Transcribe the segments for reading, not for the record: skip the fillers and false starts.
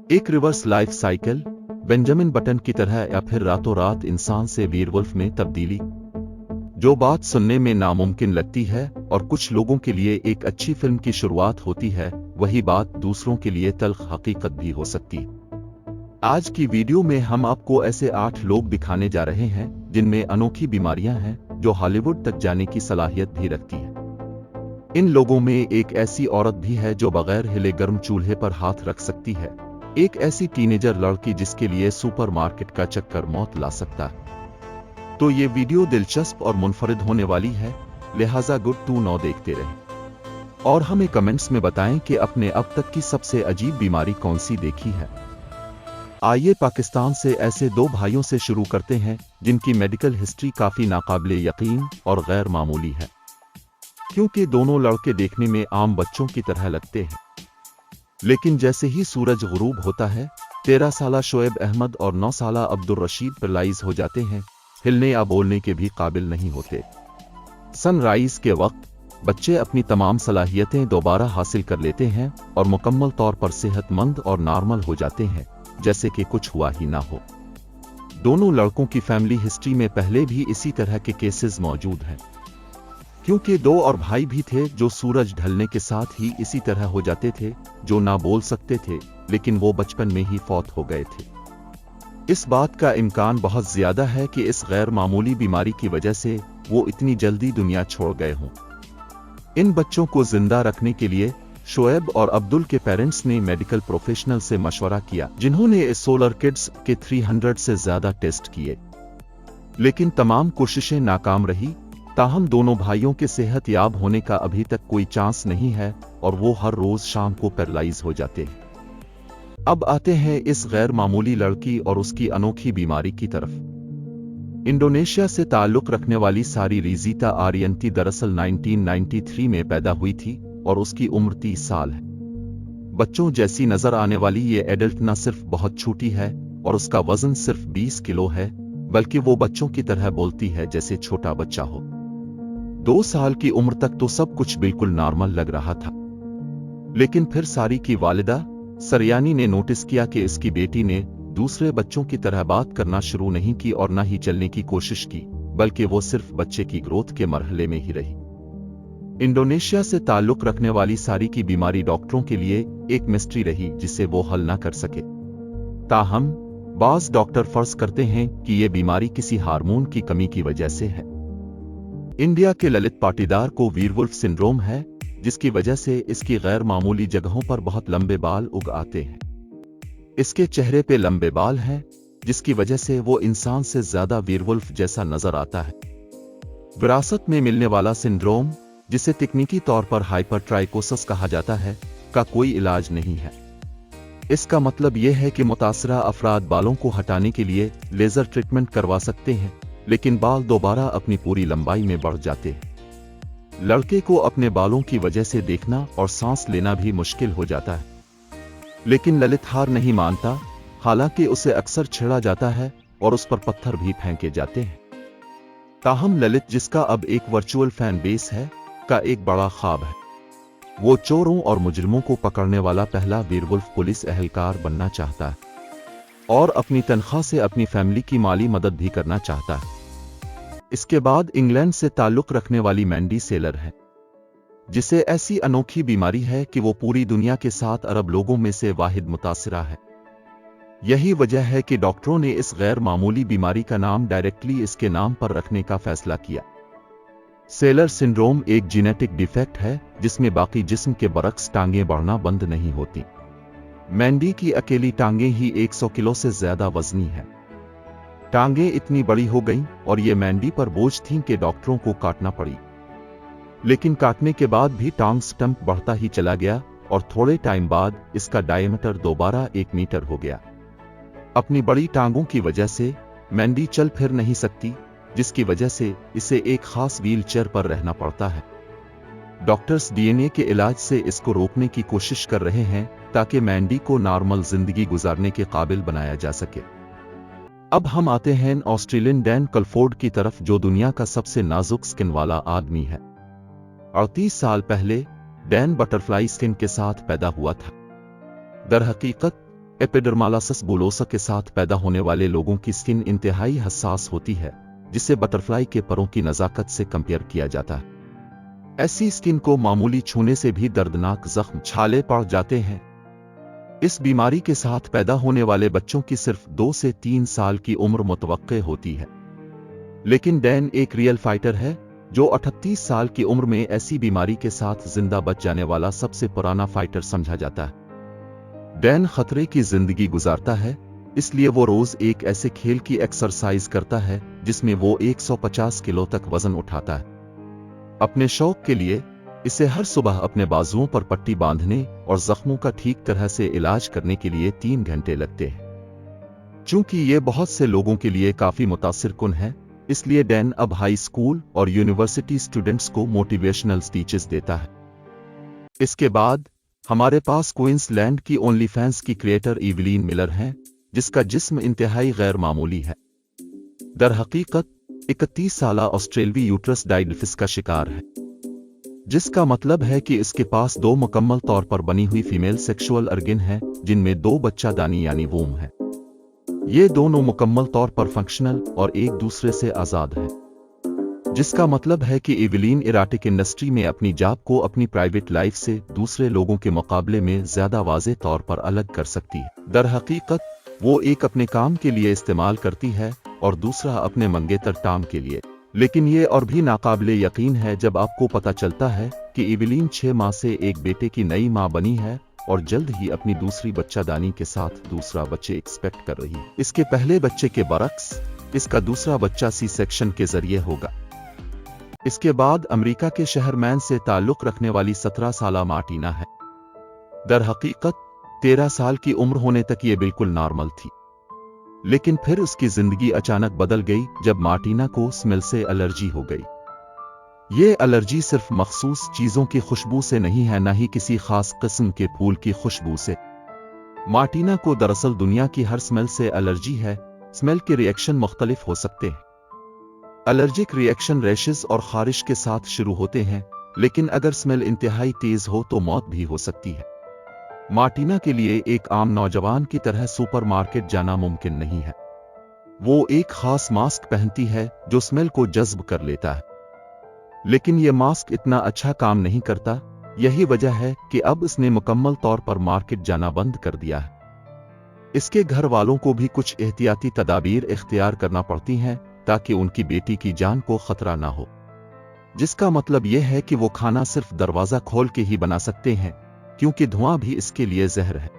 एक reverse life cycle, Benjamin button की तरह, या फिर रातों रात इंसान से वीरवुल्फ में तब्दीली। जो बात सुनने में नामुमकिन लगती है और कुछ लोगों के लिए एक अच्छी फिल्म की शुरुआत होती है, वही बात दूसरों के लिए तल्ख हकीकत भी हो सकती है। आज की वीडियो में हम आपको ऐसे 8 लोग दिखाने जा रहे हैं जिनमें अनोखी बीमारियां हैं जो हॉलीवुड तक जाने की सलाहियत भी रखती है। इन लोगों में एक ऐसी औरत भी है जो बगैर हिले गर्म चूल्हे पर हाथ रख सकती है। एक ऐसी टीनेजर लड़की जिसके लिए सुपरमार्केट का चक्कर मौत ला सकता है। तो ये वीडियो दिलचस्प और मुनफरिद होने वाली है, लिहाजा गुड टू नो देखते रहें और हमें कमेंट्स में बताएं कि आपने अब तक की सबसे अजीब बीमारी कौन सी देखी है। आइए पाकिस्तान से ऐसे 2 भाइयों से शुरू करते हैं जिनकी मेडिकल हिस्ट्री काफी नाकाबिले यकीन और गैर मामूली है, क्योंकि दोनों लड़के देखने में आम बच्चों की तरह लगते हैं। लेकिन जैसे ही सूरज गुरूब होता है, 13 साला शोएब अहमद और 9 साला अब्दुल रशीद पैरालाइज हो जाते हैं, हिलने या बोलने के भी काबिल नहीं होते। सनराइज के वक्त बच्चे अपनी तमाम सलाहियतें दोबारा हासिल कर लेते हैं और मुकम्मल तौर पर सेहतमंद और नॉर्मल हो जाते हैं, जैसे कि कुछ हुआ ही ना हो। दोनों लड़कों की फैमिली हिस्ट्री में पहले भी इसी तरह के केसेस मौजूद हैं, क्योंकि 2 और भाई भी थे जो सूरज ढलने के साथ ही इसी तरह हो जाते थे, जो ना बोल सकते थे, लेकिन वो बचपन में ही फौत हो गए थे। इस बात का इम्कान बहुत ज्यादा है कि इस गैर मामूली बीमारी की वजह से वो इतनी जल्दी दुनिया छोड़ गए हों। इन बच्चों को जिंदा रखने के लिए शोएब और अब्दुल के पेरेंट्स ने मेडिकल प्रोफेशनल से मशवरा किया, जिन्होंने इस सोलर किड्स के 300 से ज्यादा टेस्ट किए, लेकिन तमाम कोशिशें नाकाम रही। ताहम दोनों भाइयों के सेहत याब होने का अभी तक कोई चांस नहीं है और वो हर रोज शाम को पैरालाइज हो जाते हैं। अब आते हैं इस गैर मामूली लड़की और उसकी अनोखी बीमारी की तरफ। इंडोनेशिया से ताल्लुक रखने वाली सारी रिजीता आरियंती दरअसल 1993 में पैदा हुई थी और उसकी उम्र 30 साल है। बच्चों जैसी नजर आने वाली ये एडल्ट न सिर्फ बहुत छोटी है और उसका वजन सिर्फ 20 किलो है, बल्कि वो बच्चों की तरह बोलती है जैसे छोटा बच्चा हो। 2 साल की उम्र तक तो सब कुछ बिल्कुल नॉर्मल लग रहा था, लेकिन फिर सारी की वालिदा सरयानी ने नोटिस किया कि इसकी बेटी ने दूसरे बच्चों की तरह बात करना शुरू नहीं की और न ही चलने की कोशिश की, बल्कि वो सिर्फ बच्चे की ग्रोथ के मरहले में ही रही। इंडोनेशिया से ताल्लुक रखने वाली सारी की बीमारी डॉक्टरों के लिए एक मिस्ट्री रही जिसे वो हल न कर सके। ताहम बाज़ डॉक्टर फर्ज करते हैं कि ये बीमारी किसी हार्मोन की कमी की वजह से है। इंडिया के ललित पाटीदार को वीरवुल्फ सिंड्रोम है, जिसकी वजह से इसकी गैर मामूली जगहों पर बहुत लंबे बाल उग आते हैं। इसके चेहरे पे लंबे बाल हैं, जिसकी वजह से वो इंसान से ज्यादा वीरवुल्फ जैसा नजर आता है। विरासत में मिलने वाला सिंड्रोम, जिसे तकनीकी तौर पर हाइपरट्राइकोसिस कहा जाता है, का कोई इलाज नहीं है। इसका मतलब यह है कि मुतासरा अफराद बालों को हटाने के लिए लेजर ट्रीटमेंट करवा सकते हैं, लेकिन बाल दोबारा अपनी पूरी लंबाई में बढ़ जाते हैं। लड़के को अपने बालों की वजह से देखना और सांस लेना भी मुश्किल हो जाता है, लेकिन ललित हार नहीं मानता। हालांकि उसे अक्सर छेड़ा जाता है और उस पर पत्थर भी फेंके जाते हैं। ताहम ललित, जिसका अब एक वर्चुअल फैन बेस है, का एक बड़ा ख्वाब है। वो चोरों और मुजरिमों को पकड़ने वाला पहला वीरवुल्फ पुलिस एहलकार बनना चाहता है और अपनी तनख्वाह से अपनी फैमिली की माली मदद भी करना चाहता है। इसके बाद इंग्लैंड से ताल्लुक रखने वाली मैंडी सेलर है, जिसे ऐसी अनोखी बीमारी है कि वो पूरी दुनिया के 7 अरब लोगों में से वाहिद मुतासिरा है। यही वजह है कि डॉक्टरों ने इस गैर मामूली बीमारी का नाम डायरेक्टली इसके नाम पर रखने का फैसला किया। सेलर सिंड्रोम एक जीनेटिक डिफेक्ट है जिसमें बाकी जिस्म के बरक्स टांगें बढ़ना बंद नहीं होती। मैंडी की अकेली टांगें ही 100 किलो से ज्यादा वजनी है। टांगें इतनी बड़ी हो गईं और ये मैंडी पर बोझ थीं कि डॉक्टरों को काटना पड़ी, लेकिन काटने के बाद भी टांग स्टंप बढ़ता ही चला गया और थोड़े टाइम बाद इसका डायमीटर दोबारा 1 मीटर हो गया। अपनी बड़ी टांगों की वजह से मैंडी चल फिर नहीं सकती, जिसकी वजह से इसे एक खास व्हील चेयर पर रहना पड़ता है। डॉक्टर्स डीएनए के इलाज से इसको रोकने की कोशिश कर रहे हैं ताकि मैंडी को नॉर्मल जिंदगी गुजारने के काबिल बनाया जा सके। अब हम आते हैं ऑस्ट्रेलियन डैन कलफोर्ड की तरफ, जो दुनिया का सबसे नाजुक स्किन वाला आदमी है। 38 साल पहले डैन बटरफ्लाई स्किन के साथ पैदा हुआ था। दरहकीकत एपिडर्मालासिस बुलोसा के साथ पैदा होने वाले लोगों की स्किन इंतहाई हसास होती है, जिसे बटरफ्लाई के परों की नज़ाकत से कंपेयर किया जाता है। ऐसी स्किन को मामूली छूने से भी दर्दनाक जख्म छाले पड़ जाते हैं। इस बीमारी के साथ पैदा होने वाले बच्चों की सिर्फ 2 से 3 साल की उम्र मुतवक्के होती है। लेकिन डैन एक रियल फाइटर है, जो 38 साल की उम्र में ऐसी बीमारी के साथ जिंदा बच जाने वाला सबसे पुराना फाइटर समझा जाता है। डैन खतरे की जिंदगी गुजारता है, इसलिए वो रोज एक ऐसे खेल की एक्सरसाइज करता है जिसमें वो 150 किलो तक वजन उठाता है। अपने शौक के लिए इसे हर सुबह अपने बाजुओं पर पट्टी बांधने और जख्मों का ठीक तरह से इलाज करने के लिए 3 घंटे लगते हैं। चूंकि ये बहुत से लोगों के लिए काफी मुतासिर कुन है, इसलिए डैन अब हाई स्कूल और यूनिवर्सिटी स्टूडेंट्स को मोटिवेशनल स्पीचेस देता है। इसके बाद हमारे पास क्वींसलैंड की ओनली फैंस की क्रिएटर इवलीन मिलर हैं, जिसका जिस्म इंतहाई गैर मामूली है। दर हकीकत 31 साल ऑस्ट्रेलवी यूट्रस डायलिसिस का शिकार है, जिसका मतलब है कि इसके पास 2 मुकम्मल तौर पर बनी हुई फीमेल सेक्सुअल अर्गन है, जिनमें 2 बच्चादानी यानी वूम है। ये दोनों मुकम्मल तौर पर फंक्शनल और एक दूसरे से आजाद हैं, जिसका मतलब है कि इवलीन इराटिक इंडस्ट्री में अपनी जॉब को अपनी प्राइवेट लाइफ से दूसरे लोगों के मुकाबले में ज्यादा वाज़े तौर पर अलग कर सकती है। दर हकीकत वो एक अपने काम के लिए इस्तेमाल करती है और दूसरा अपने मंगेतर टाम के लिए। लेकिन ये और भी नाकाबिले यकीन है जब आपको पता चलता है कि इवलीन 6 माह से एक बेटे की नई मां बनी है और जल्द ही अपनी दूसरी बच्चादानी के साथ दूसरा बच्चे एक्सपेक्ट कर रही है। इसके पहले बच्चे के बरक्स इसका दूसरा बच्चा सी सेक्शन के जरिए होगा। इसके बाद अमेरिका के शहर मैन से ताल्लुक रखने वाली 17 साला मार्टिना है। दर हकीकत 13 साल की उम्र होने तक ये बिल्कुल नॉर्मल थी, लेकिन फिर उसकी जिंदगी अचानक बदल गई जब मार्टिना को स्मेल से एलर्जी हो गई। ये एलर्जी सिर्फ मखसूस चीजों की खुशबू से नहीं है, न ही किसी खास किस्म के फूल की खुशबू से। मार्टिना को दरअसल दुनिया की हर स्मेल से एलर्जी है। स्मेल के रिएक्शन मुख्तलिफ हो सकते हैं। एलर्जिक रिएक्शन रैशेस और खारिश के साथ शुरू होते हैं, लेकिन अगर स्मेल इंतहाई तेज हो तो मौत भी हो सकती है। मार्टिना के लिए एक आम नौजवान की तरह सुपरमार्केट जाना मुमकिन नहीं है। वो एक खास मास्क पहनती है जो स्मेल को जज्ब कर लेता है, लेकिन यह मास्क इतना अच्छा काम नहीं करता। यही वजह है कि अब इसने मुकम्मल तौर पर मार्केट जाना बंद कर दिया है। इसके घर वालों को भी कुछ एहतियाती तदाबीर इख्तियार करना पड़ती हैं ताकि उनकी बेटी की जान को खतरा ना हो, जिसका मतलब यह है कि वो खाना सिर्फ दरवाजा खोल के ही बना सकते हैं, क्योंकि धुआं भी इसके लिए जहर है।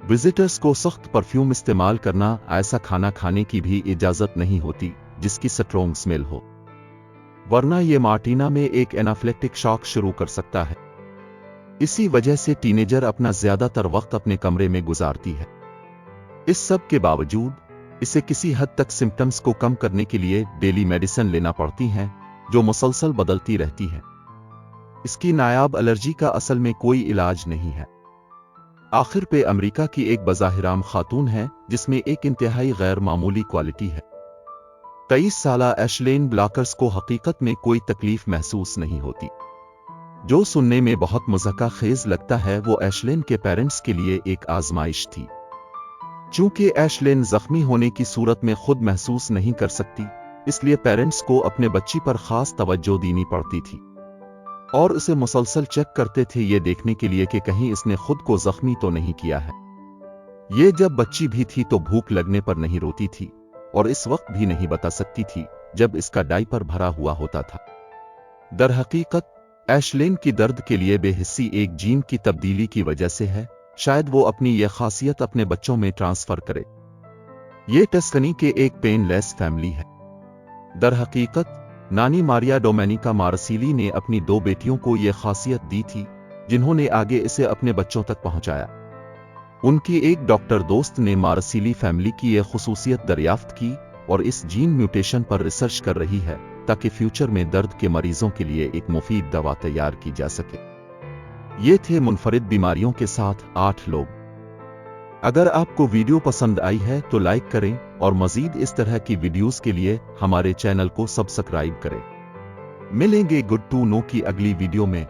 विजिटर्स को सख्त परफ्यूम इस्तेमाल करना, ऐसा खाना खाने की भी इजाजत नहीं होती जिसकी स्ट्रॉन्ग स्मेल हो, वरना ये मार्टिना में एक एनाफ्लेक्टिक शॉक शुरू कर सकता है। इसी वजह से टीनेजर अपना ज्यादातर वक्त अपने कमरे में गुजारती है। इस सब के बावजूद इसे किसी हद तक सिम्टम्स को कम करने के लिए डेली मेडिसिन लेना पड़ती हैं, जो मुसलसल बदलती रहती है। इसकी नायाब एलर्जी का असल में कोई इलाज नहीं है। आखिर पे अमेरिका की एक बज़ाहिराम खातून है जिसमें एक इंतहाई गैर मामूली क्वालिटी है। 23 साला एशलेन ब्लॉकर्स को हकीकत में कोई तकलीफ महसूस नहीं होती। जो सुनने में बहुत मज़ाक़ खेज लगता है, वो एशलेन के पेरेंट्स के लिए एक आजमाइश थी। चूंकि एशलेन जख्मी होने की सूरत में खुद महसूस नहीं कर सकती, इसलिए पेरेंट्स को अपने बच्ची पर खास तवज्जो देनी पड़ती थी और उसे मुसलसल चेक करते थे ये देखने के लिए कि कहीं इसने खुद को जख्मी तो नहीं किया है। ये जब बच्ची भी थी तो भूख लगने पर नहीं रोती थी और इस वक्त भी नहीं बता सकती थी जब इसका डायपर भरा हुआ होता था। दर हकीकत एशलेन की दर्द के लिए बेहिस्सी एक जीन की तब्दीली की वजह से है। शायद वो अपनी यह खासियत अपने बच्चों में ट्रांसफर करे। ये टस्कनी के एक पेनलेस फैमिली है। दर हकीकत नानी मारिया डोमेनिका मार्सिली ने अपनी 2 बेटियों को यह खासियत दी थी, जिन्होंने आगे इसे अपने बच्चों तक पहुंचाया। उनकी एक डॉक्टर दोस्त ने मार्सिली फैमिली की यह खुसूसियत दरियाफ्त की और इस जीन म्यूटेशन पर रिसर्च कर रही है ताकि फ्यूचर में दर्द के मरीजों के लिए एक मुफीद दवा तैयार की जा सके। ये थे मुनफरिद बीमारियों के साथ 8 लोग। अगर आपको वीडियो पसंद आई है तो लाइक करें और मजीद इस तरह की वीडियोस के लिए हमारे चैनल को सब्सक्राइब करें। मिलेंगे गुड टू नो की अगली वीडियो में।